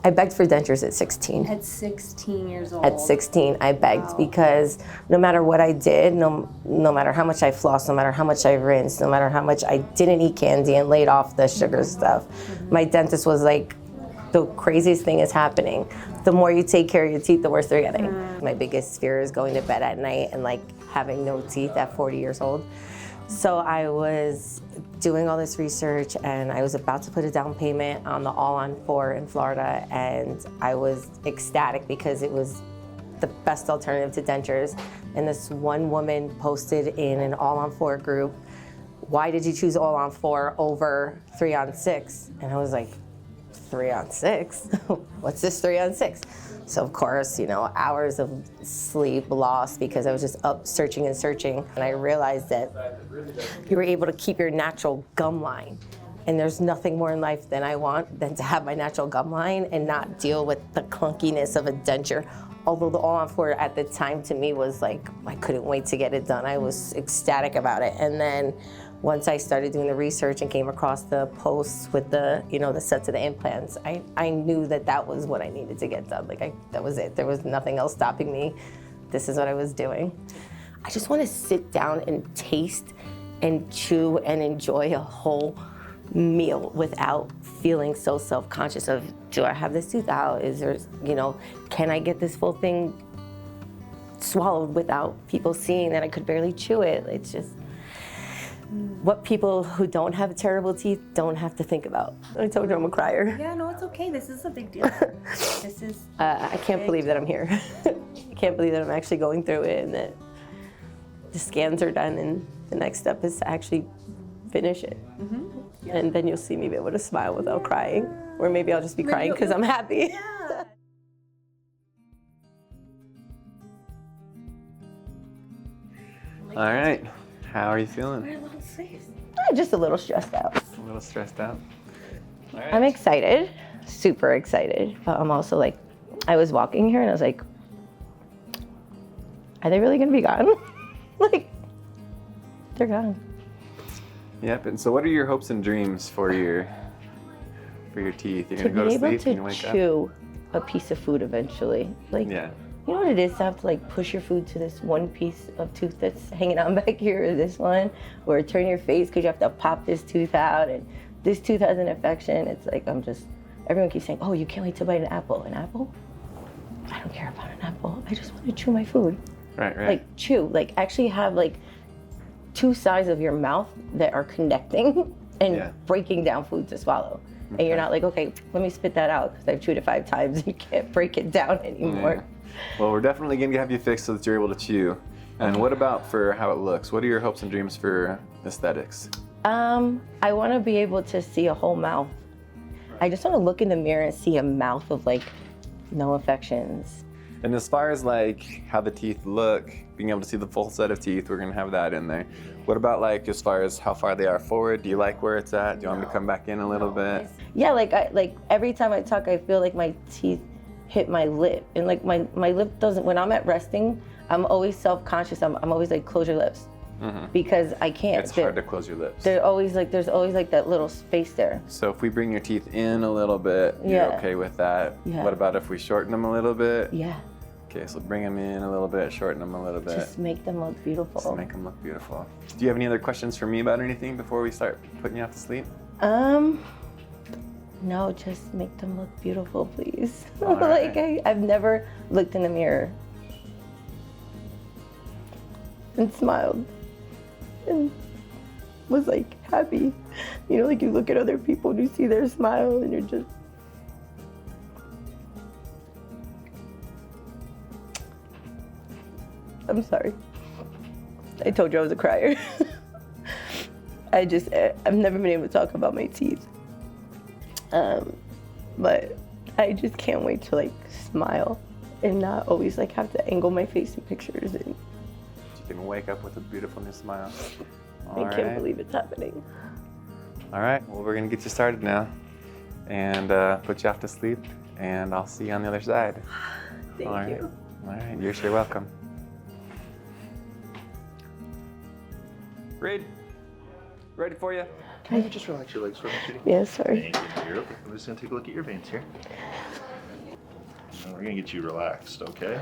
I begged for dentures at 16. At 16 years old? At 16, I begged. Wow. Because no matter what I did, no matter how much I flossed, no matter how much I rinsed, no matter how much I didn't eat candy and laid off the sugar stuff, my dentist was like, the craziest thing is happening. The more you take care of your teeth, the worse they're getting. My biggest fear is going to bed at night and like having no teeth at 40 years old. So I was doing all this research and I was about to put a down payment on the All-on-4 in Florida, and I was ecstatic because it was the best alternative to dentures. And this one woman posted in an All-on-4 group, why did you choose All-on-4 over 3-on-6? And I was like, 3-on-6? What's this 3-on-6? So of course, you know, hours of sleep lost because I was just up searching and searching. And I realized that you were able to keep your natural gum line. And there's nothing more in life than I want than to have my natural gum line and not deal with the clunkiness of a denture. Although the All-on-4 at the time to me was like, I couldn't wait to get it done. I was ecstatic about it. And then once I started doing the research and came across the posts with the, you know, the sets of the implants, I knew that that was what I needed to get done. Like that was it. There was nothing else stopping me. This is what I was doing. I just want to sit down and taste and chew and enjoy a whole meal without feeling so self-conscious of, do I have this tooth out? Is there, you know, can I get this full thing swallowed without people seeing that I could barely chew it? It's just what people who don't have terrible teeth don't have to think about. I told you I'm a crier. Yeah, no, it's okay. This is a big deal. This is I can't believe that I'm here. I can't believe that I'm actually going through it and that the scans are done and the next step is to actually finish it. Yeah. And then you'll see me be able to smile without crying. Or maybe I'll just be crying because I'm happy. Yeah. All right. How are you feeling? Just a little stressed out. A little stressed out. All right. I'm excited, super excited, but I'm also like, I was walking here and I was like, are they really gonna be gone? Like, they're gone. Yep. And so, what are your hopes and dreams for your teeth? You're gonna go to sleep and you wake up. To be able to chew a piece of food eventually. Like, Yeah. you know what it is to have to like push your food to this one piece of tooth that's hanging on back here, or this one, or turn your face because you have to pop this tooth out and this tooth has an infection. It's like, everyone keeps saying, oh, you can't wait to bite an apple. An apple? I don't care about an apple. I just want to chew my food. Right. Like chew, like actually have like two sides of your mouth that are connecting and breaking down food to swallow. Okay. And you're not like, okay, let me spit that out because I've chewed it 5 times and you can't break it down anymore. Yeah. Well, we're definitely going to have you fixed so that you're able to chew. And what about for how it looks? What are your hopes and dreams for aesthetics? I want to be able to see a whole mouth. I just want to look in the mirror and see a mouth of like no infections. And as far as like how the teeth look, being able to see the full set of teeth, we're going to have that in there. What about like as far as how far they are forward? Do you like where it's at? Do you want them to come back in a little bit? Yeah, like every time I talk, I feel like my teeth hit my lip, and like my lip doesn't. When I'm at resting, I'm always self-conscious. I'm always like, close your lips, because I can't. It's hard to close your lips. There's always like that little space there. So if we bring your teeth in a little bit, you're okay with that? Yeah. What about if we shorten them a little bit? Yeah. Okay, so bring them in a little bit, shorten them a little bit. Just make them look beautiful. Just make them look beautiful. Do you have any other questions for me about anything before we start putting you off to sleep? No, just make them look beautiful, please. Like, I've never looked in the mirror and smiled and was like happy. You know, like you look at other people and you see their smile and you're just... I'm sorry. I told you I was a crier. I've never been able to talk about my teeth. But I just can't wait to like smile and not always like have to angle my face in pictures. And you can wake up with a beautiful new smile. I can't believe it's happening. All right, well, we're gonna get you started now and put you off to sleep, and I'll see you on the other side. Thank you. All right, you're sure welcome. Reed, ready for you? Can you just relax your legs for a minute, Judy? Yeah, sorry. Thank you. You're okay. I'm just gonna take a look at your veins here. And we're gonna get you relaxed, okay?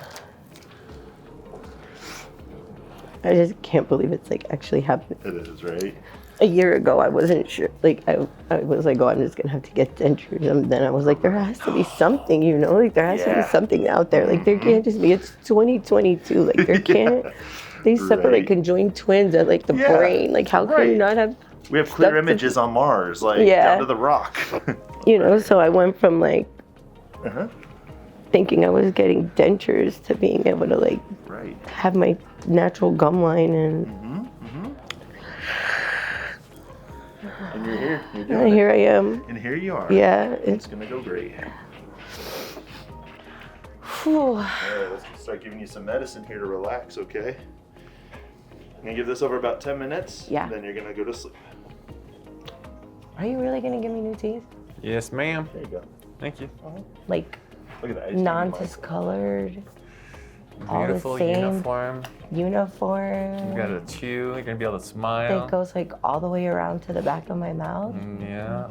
I just can't believe it's like actually happened. It is, right? A year ago, I wasn't sure. Like I was like, oh, I'm just gonna have to get dentures. And then I was like, there has to be something, you know? Like there has to be something out there. Like there can't just be. It's 2022. Like there can't. They separate Right. conjoined twins at like the brain. Like how can you not have? We have clear images on Mars, like down to the rock. You know, so I went from like thinking I was getting dentures to being able to like have my natural gum line and. And you're here. You're And here I am. And here you are. Yeah. It's gonna go great. Whew. All right, let's start giving you some medicine here to relax, okay? I'm gonna give this over about 10 minutes. Yeah. Then you're gonna go to sleep. Are you really gonna give me new teeth? Yes, ma'am. There you go. Thank you. Like Look at that. non-discolored, all the Beautiful same uniform. uniform. You got to chew. You're gonna be able to smile. It goes like all the way around to the back of my mouth. Yeah.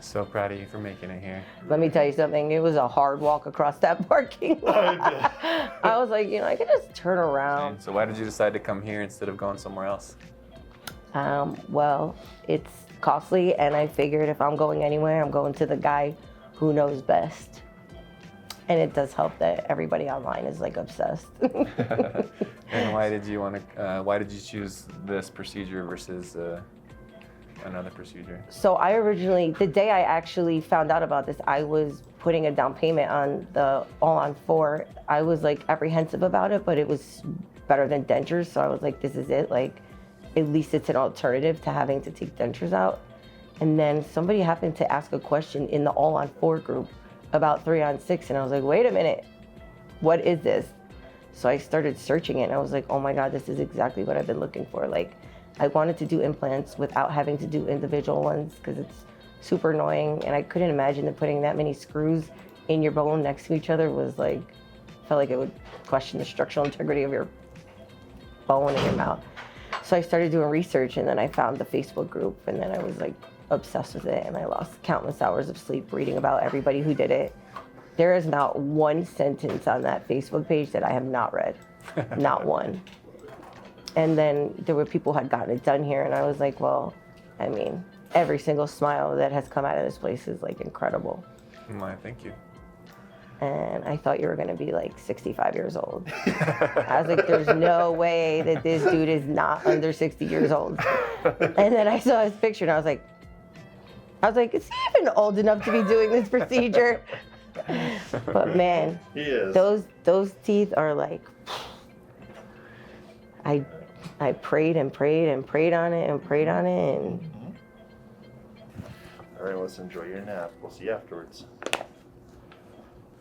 So proud of you for making it here. Let me tell you something. It was a hard walk across that parking lot. I was like, you know, I could just turn around. So why did you decide to come here instead of going somewhere else? Well, it's costly, and I figured if I'm going anywhere, I'm going to the guy who knows best. And it does help that everybody online is like obsessed. And why did you want to? Why did you choose this procedure versus another procedure? So I originally, the day I actually found out about this, I was putting a down payment on the All-on-4. I was like apprehensive about it, but it was better than dentures. So I was like, this is it. Like, at least it's an alternative to having to take dentures out. And then somebody happened to ask a question in the All-on-4 group about 3-on-6, and I was like, wait a minute, what is this? So I started searching it, and I was like, oh my God, this is exactly what I've been looking for. Like, I wanted to do implants without having to do individual ones because it's super annoying, and I couldn't imagine that putting that many screws in your bone next to each other was like, felt like it would question the structural integrity of your bone in your mouth. So I started doing research, and then I found the Facebook group, and then I was like obsessed with it, and I lost countless hours of sleep reading about everybody who did it. There is not one sentence on that Facebook page that I have not read, not one. And then there were people who had gotten it done here, and I was like, well, I mean, every single smile that has come out of this place is like incredible. Why, thank you. And I thought you were gonna be like 65 years old. I was like, there's no way that this dude is not under 60 years old. And then I saw his picture, and I was like, is he even old enough to be doing this procedure? But man, He is. those teeth are like, I prayed and prayed and prayed on it and prayed on it, and All right, let's enjoy your nap. We'll see you afterwards.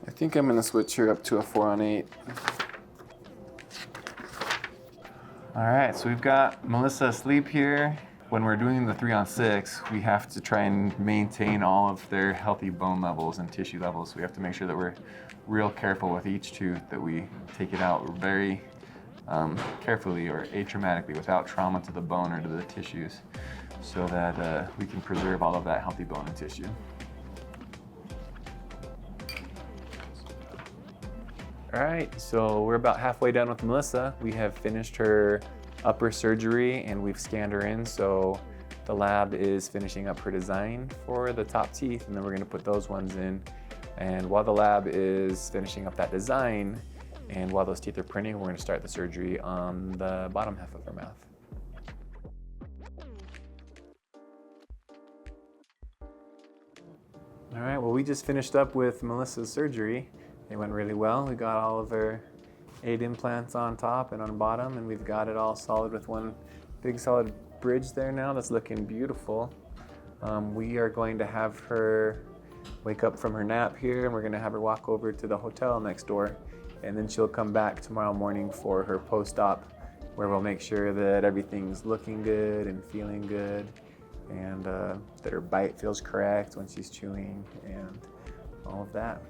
I think I'm gonna switch her up to a 4-on-8. All right, so we've got Melissa asleep here. When we're doing the 3-on-6, we have to try and maintain all of their healthy bone levels and tissue levels. So we have to make sure that we're real careful with each tooth, that we take it out very carefully or atraumatically without trauma to the bone or to the tissues, so that we can preserve all of that healthy bone and tissue. All right, so we're about halfway done with Melissa. We have finished her upper surgery and we've scanned her in, so the lab is finishing up her design for the top teeth, and then we're gonna put those ones in. And while the lab is finishing up that design, and while those teeth are printing, we're gonna start the surgery on the bottom half of her mouth. All right, well, we just finished up with Melissa's surgery. It went really well. We got all of her 8 implants on top and on bottom, and we've got it all solid with one big solid bridge there now that's looking beautiful. We are going to have her wake up from her nap here, and we're gonna have her walk over to the hotel next door, and then she'll come back tomorrow morning for her post-op, where we'll make sure that everything's looking good and feeling good, and that her bite feels correct when she's chewing, and all of that.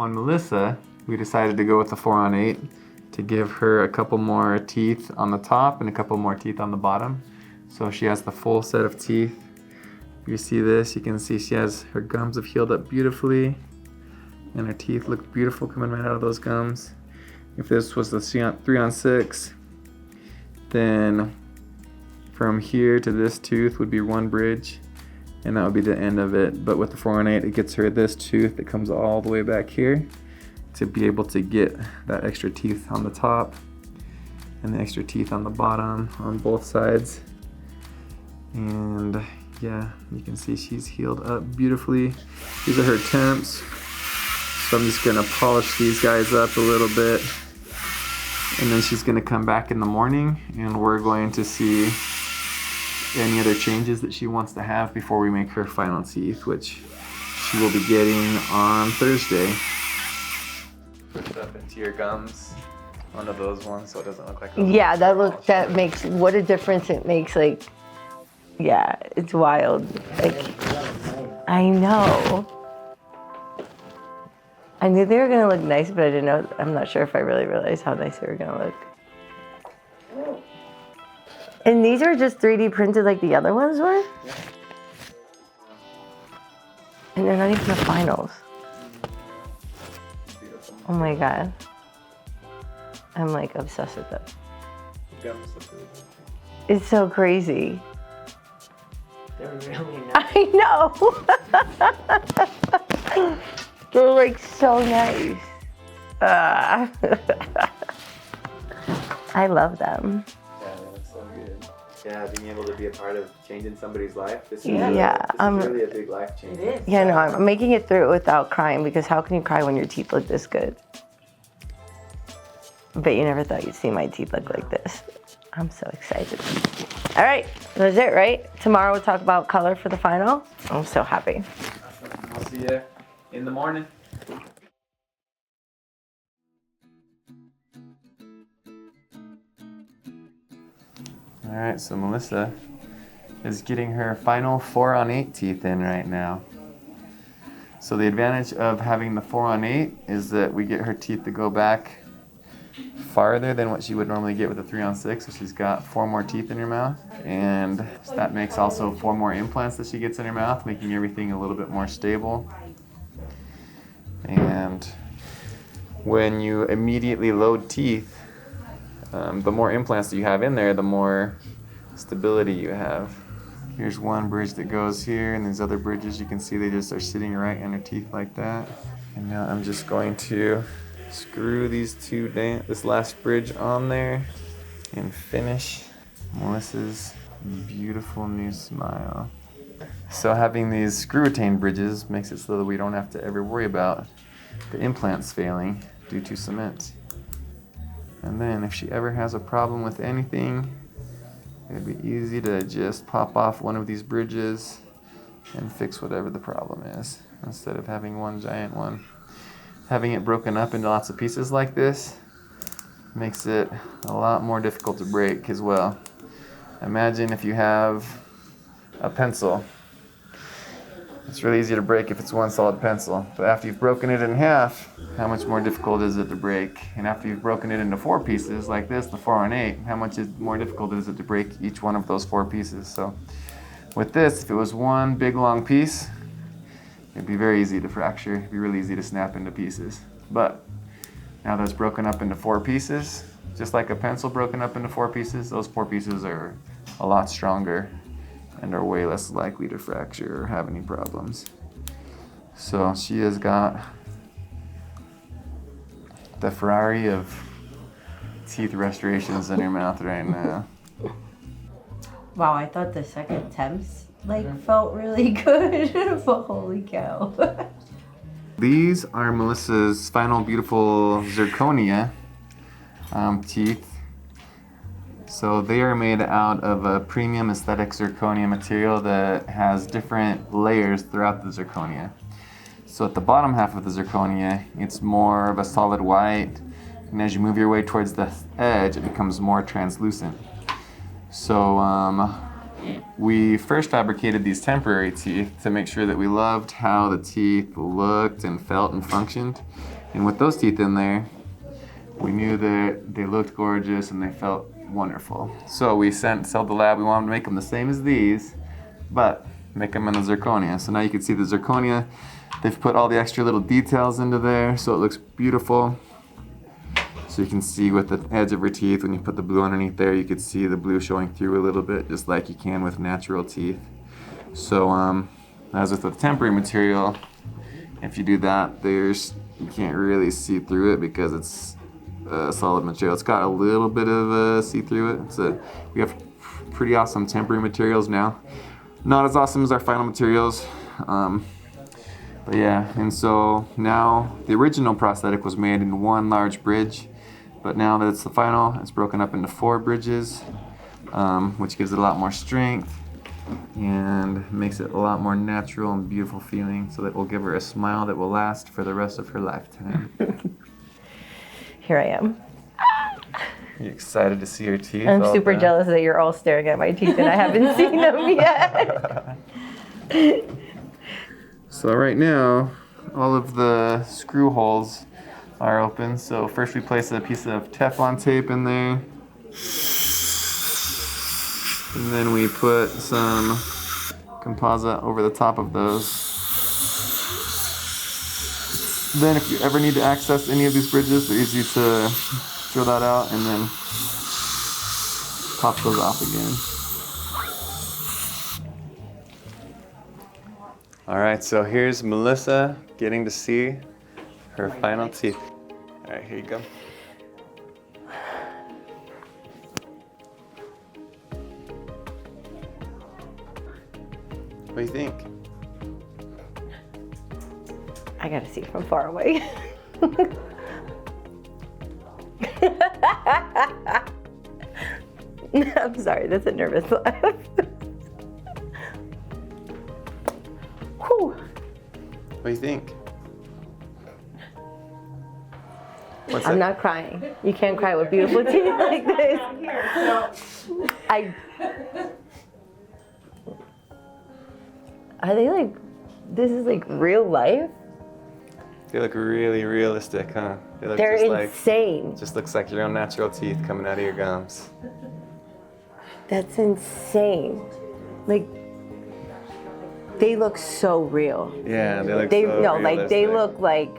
on Melissa, we decided to go with the 4-on-8 to give her a couple more teeth on the top and a couple more teeth on the bottom. So she has the full set of teeth. If you see this, you can see her gums have healed up beautifully and her teeth look beautiful coming right out of those gums. If this was the 3-on-6, then from here to this tooth would be one bridge, and that would be the end of it. But with the 4-on-8, it gets her this tooth that comes all the way back here to be able to get that extra teeth on the top and the extra teeth on the bottom on both sides. And yeah, you can see she's healed up beautifully. These are her temps. So I'm just gonna polish these guys up a little bit. And then she's gonna come back in the morning and we're going to see any other changes that she wants to have before we make her final teeth, which she will be getting on Thursday. Push up into your gums, one of those ones, so it doesn't look like a Yeah, that makes, what a difference it makes. Like, yeah, it's wild. Like, I know. I knew they were gonna look nice, but I didn't know, I'm not sure if I really realized how nice they were gonna look. And these are just 3D printed like the other ones were? Yeah. And they're not even the finals. Beautiful. Oh my God. I'm like obsessed with them. Gums look really good. It's so crazy. They're really nice. I know. They're like so nice. I love them. Yeah, they look so good. Yeah, being able to be a part of changing somebody's life. This is Yeah, really a big life change. It is. Yeah, no, I'm making it through it without crying, because how can you cry when your teeth look this good? But you never thought you'd see my teeth look like this. I'm so excited. All right, that's it, right? Tomorrow we'll talk about color for the final. I'm so happy. Awesome. I'll see you in the morning. All right, so Melissa is getting her final 4-on-8 teeth in right now. So the advantage of having the 4-on-8 is that we get her teeth to go back farther than what she would normally get with a 3-on-6. So she's got 4 more teeth in her mouth, and that makes also 4 more implants that she gets in her mouth, making everything a little bit more stable. And when you immediately load teeth, the more implants that you have in there, the more stability you have. Here's one bridge that goes here, and these other bridges, you can see they just are sitting right in her teeth like that. And now I'm just going to screw these this last bridge on there and finish Melissa's beautiful new smile. So having these screw retained bridges makes it so that we don't have to ever worry about the implants failing due to cement. And then if she ever has a problem with anything, it'd be easy to just pop off one of these bridges and fix whatever the problem is, instead of having one giant one. Having it broken up into lots of pieces like this makes it a lot more difficult to break as well. Imagine if you have a pencil. It's really easy to break if it's one solid pencil, but after you've broken it in half, how much more difficult is it to break? And after you've broken it into 4 pieces like this, the 4-on-8, how much more difficult is it to break each one of those 4 pieces? So with this, if it was one big long piece, it'd be very easy to fracture. It'd be really easy to snap into pieces. But now that it's broken up into 4 pieces, just like a pencil broken up into 4 pieces, those 4 pieces are a lot stronger and are way less likely to fracture or have any problems. So she has got the Ferrari of teeth restorations in her mouth right now. Wow, I thought the second temps felt really good, but holy cow. These are Melissa's final beautiful zirconia teeth. So they are made out of a premium aesthetic zirconia material that has different layers throughout the zirconia. So at the bottom half of the zirconia, it's more of a solid white, and as you move your way towards the edge, it becomes more translucent. So we first fabricated these temporary teeth to make sure that we loved how the teeth looked and felt and functioned. And with those teeth in there, we knew that they looked gorgeous and they felt wonderful. So we sent to the lab, we wanted to make them the same as these, but make them in the zirconia. So now you can see the zirconia. They've put all the extra little details into there, so it looks beautiful. So you can see with the edge of her teeth, when you put the blue underneath there, you could see the blue showing through a little bit, just like you can with natural teeth. So as with the temporary material, if you do that, you can't really see through it because it's a solid material. It's got a little bit of a see through it. We have pretty awesome temporary materials now. Not as awesome as our final materials. But yeah, and so now the original prosthetic was made in one large bridge, but now that it's the final, it's broken up into 4 bridges, which gives it a lot more strength and makes it a lot more natural and beautiful feeling, so that will give her a smile that will last for the rest of her lifetime. Here I am. You excited to see her teeth? I'm super jealous that you're all staring at my teeth and I haven't seen them yet. So right now, all of the screw holes are open. So first we place a piece of Teflon tape in there. And then we put some composite over the top of those. Then if you ever need to access any of these bridges, they're easy to drill that out and then pop those off again. All right, so here's Melissa getting to see her final teeth. All right, here you go. What do you think? I gotta see from far away. I'm sorry, that's a nervous laugh. Whew. What do you think? What's I'm that? not crying. You can't cry with beautiful teeth like this. Are they like, this is like real life? They look really realistic, huh? They look They're just insane. just looks like your own natural teeth coming out of your gums. That's insane. Like, they look so real. Yeah, they look They so no, like they realistic. look like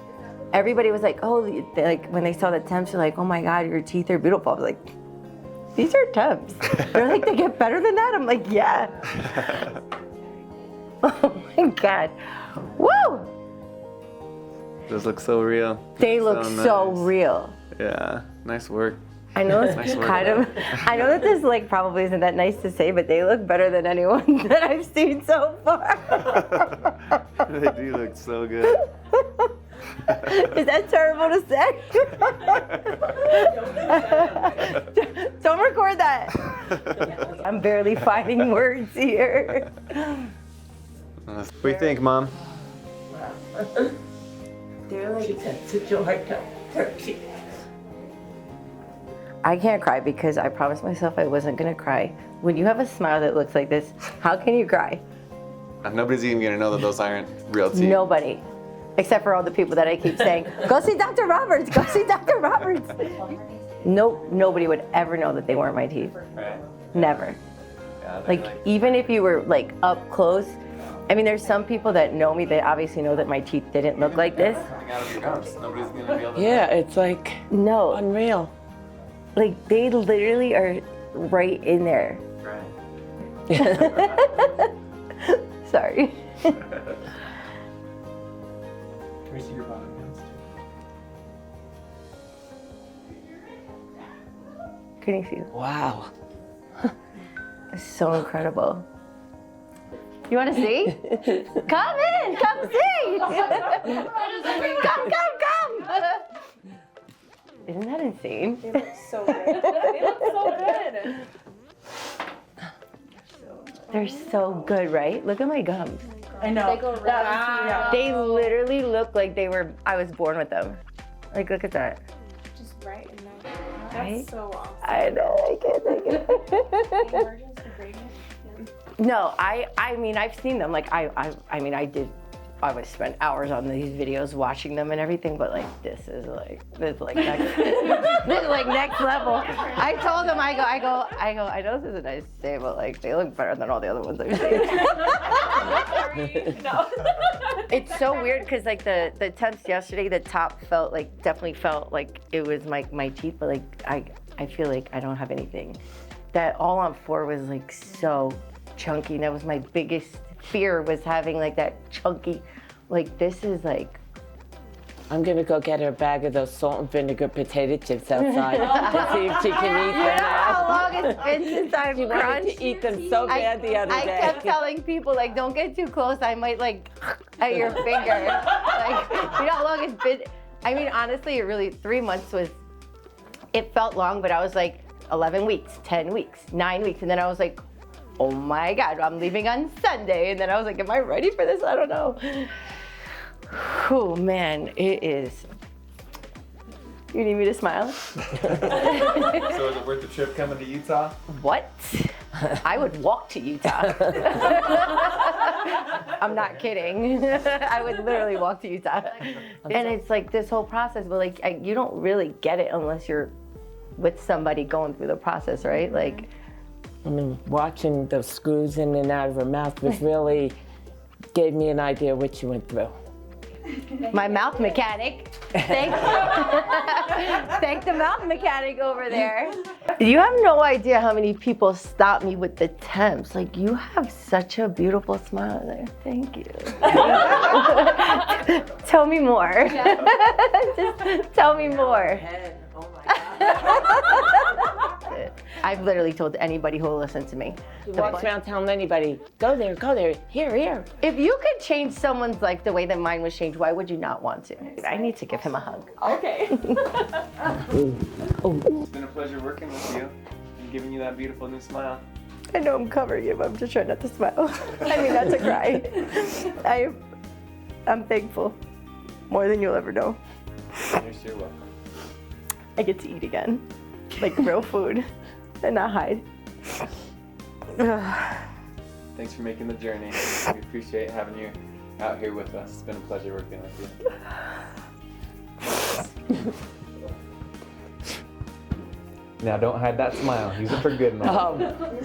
everybody was like, oh, like when they saw the temps, they're like, oh my God, your teeth are beautiful. I was like, these are temps. They're like, they get better than that. I'm like, yeah. Oh my God, woo! Those look so real. They look so nice. real. Yeah, nice work. I know it's Nice work. kind of, I know that this like probably isn't that nice to say, but they look better than anyone that I've seen so far. They do look so good. Is that terrible to say? Don't record that. I'm barely finding words here. What do you think, Mom? They're like such a hard time. I can't cry because I promised myself I wasn't gonna cry. When you have a smile that looks like this, how can you cry? Nobody's even gonna know that those aren't real teeth. Nobody. Except for all the people that I keep saying, go see Dr. Roberts, go see Dr. Roberts. Nope, nobody would ever know that they weren't my teeth. Right? Never. Yeah, Like, even if you were like up close, I mean, there's some people that know me that obviously know that my teeth didn't look like this. coming out of your gums. Nobody's gonna be able to. Yeah, it's like No, unreal. like they literally are right in there. Right. Sorry. Can we see your bottom gums? Can you see? Wow. It's so incredible. You want to see? Come in, come see. Come. Isn't that insane? They look so good. They look so good. They're so good, right? Look at my gums. I know. They go right They literally look like I was born with them. Like, look at that. just right in there. That's Right? so awesome. I know, I can't take it. Emergence for pregnant. Yeah. No, I mean, I've seen them. Like, I would spend hours on these videos watching them and everything, but like, this is like next, this is like next level. I told them, I go, I know this isn't nice to say, but like, they look better than all the other ones I've seen. No. It's so weird because like the temps yesterday, the top definitely felt like it was my teeth, but like, I feel like I don't have anything. That All-on-4 was like so chunky, and that was my biggest fear, was having like that chunky, like this is like. I'm gonna go get her a bag of those salt and vinegar potato chips outside to see if she can eat them. You know how long it's been since I've She wanted to eat them so bad the other day. I kept telling people, like, don't get too close. I might like at your finger. Like, you know how long it's been? I mean, honestly, it really 3 months was. It felt long, but I was like 11 weeks, 10 weeks, 9 weeks, and then I was like, oh my God, I'm leaving on Sunday, and then I was like, am I ready for this? I don't know. Oh man, it is. You need me to smile? So is it worth the trip coming to Utah? What? I would walk to Utah. I'm not kidding. I would literally walk to Utah. And it's like this whole process, but like you don't really get it unless you're with somebody going through the process, right? Like, I mean, watching those screws in and out of her mouth was really gave me an idea what she went through. my mouth mechanic. Thank the mouth mechanic over there. You have no idea how many people stop me with the temps. Like, you have such a beautiful smile there. Thank you. Tell me more. Just tell me more. I've literally told anybody who will listen to me. She walks around telling anybody, go there, here. If you could change someone's life the way that mine was changed, why would you not want to? I need to give him a hug. Okay. It's been a pleasure working with you and giving you that beautiful new smile. I know I'm covering it, but I'm just trying not to smile. I mean, not to cry. I'm thankful. More than you'll ever know. You're sure welcome. I get to eat again. Like real food. And not hide. Thanks for making the journey. We appreciate having you out here with us. It's been a pleasure working with you. Now don't hide that smile. Use it for good, man.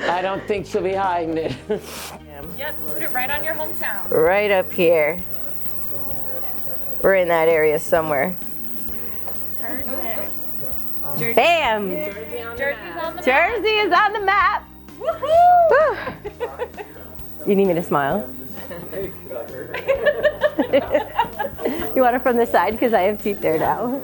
I don't think she'll be hiding it. Yes, put it right on your hometown. Right up here. We're in that area somewhere. Perfect. Bam! Jersey's on the map. Jersey is on the map. Woohoo! You need me to smile? You want it from the side because I have teeth there now.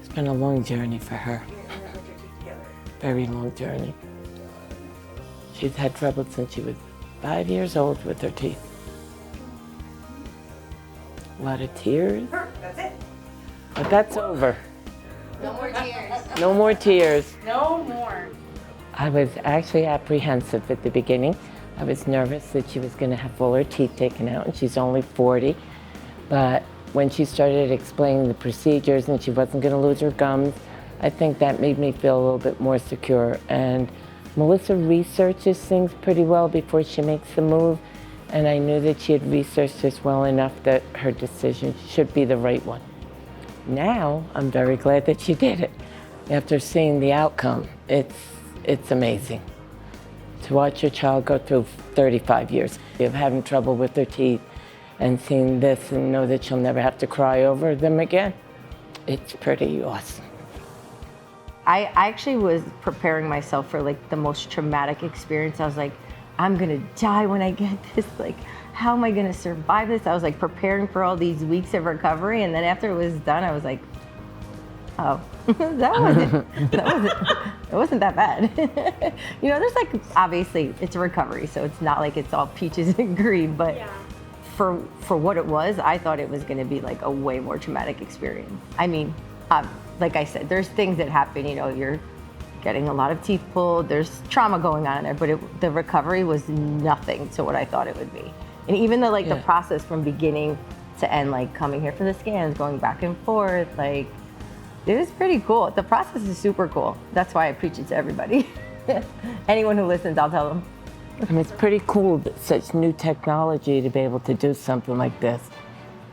It's been a long journey for her. Very long journey. She's had trouble since she was 5 years old with her teeth. A lot of tears. That's it. But that's over. No more tears. No more tears. No more. I was actually apprehensive at the beginning. I was nervous that she was going to have all her teeth taken out, and she's only 40. But when she started explaining the procedures and she wasn't going to lose her gums, I think that made me feel a little bit more secure. And Melissa researches things pretty well before she makes the move, and I knew that she had researched this well enough that her decision should be the right one. Now, I'm very glad that she did it. After seeing the outcome, it's amazing. To watch your child go through 35 years of having trouble with their teeth and seeing this and know that she'll never have to cry over them again, it's pretty awesome. I actually was preparing myself for like the most traumatic experience. I was like, I'm gonna die when I get this. Like, how am I gonna survive this? I was like preparing for all these weeks of recovery, and then after it was done, I was like, oh, that wasn't that bad. You know, there's like, obviously it's a recovery, so it's not like it's all peaches and cream, but yeah. For what it was, I thought it was gonna be like a way more traumatic experience. I mean, like I said, there's things that happen, you know, you're getting a lot of teeth pulled, there's trauma going on in there, but the recovery was nothing to what I thought it would be. And even the the process from beginning to end, like coming here for the scans, going back and forth, like It was pretty cool. The process is super cool. That's why I preach it to everybody. Anyone who listens, I'll tell them. I mean, it's pretty cool that such new technology to be able to do something like this.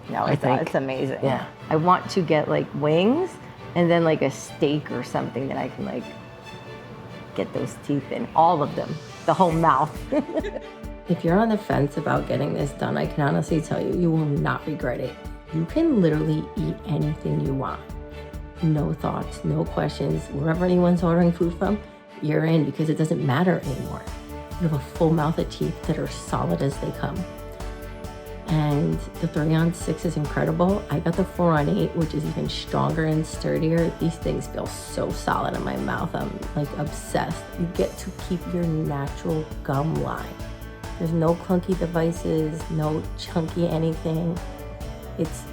No, I think. it's amazing. Yeah. I want to get like wings and then like a steak or something that I can like get those teeth in, all of them, the whole mouth. If you're on the fence about getting this done, I can honestly tell you, you will not regret it. You can literally eat anything you want. No thoughts, no questions. Wherever anyone's ordering food from, you're in because it doesn't matter anymore. You have a full mouth of teeth that are solid as they come. And the 3-on-6 is incredible. I got the 4-on-8, which is even stronger and sturdier. These things feel so solid in my mouth. I'm like obsessed. You get to keep your natural gum line. There's no clunky devices, no chunky anything. It's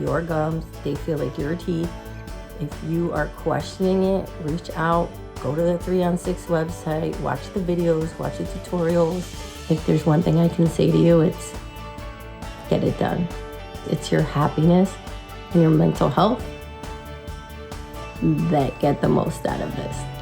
your gums. They feel like your teeth. If you are questioning it, reach out, go to the 3-on-6 website, watch the videos, watch the tutorials. If there's one thing I can say to you, it's get it done. It's your happiness and your mental health that get the most out of this.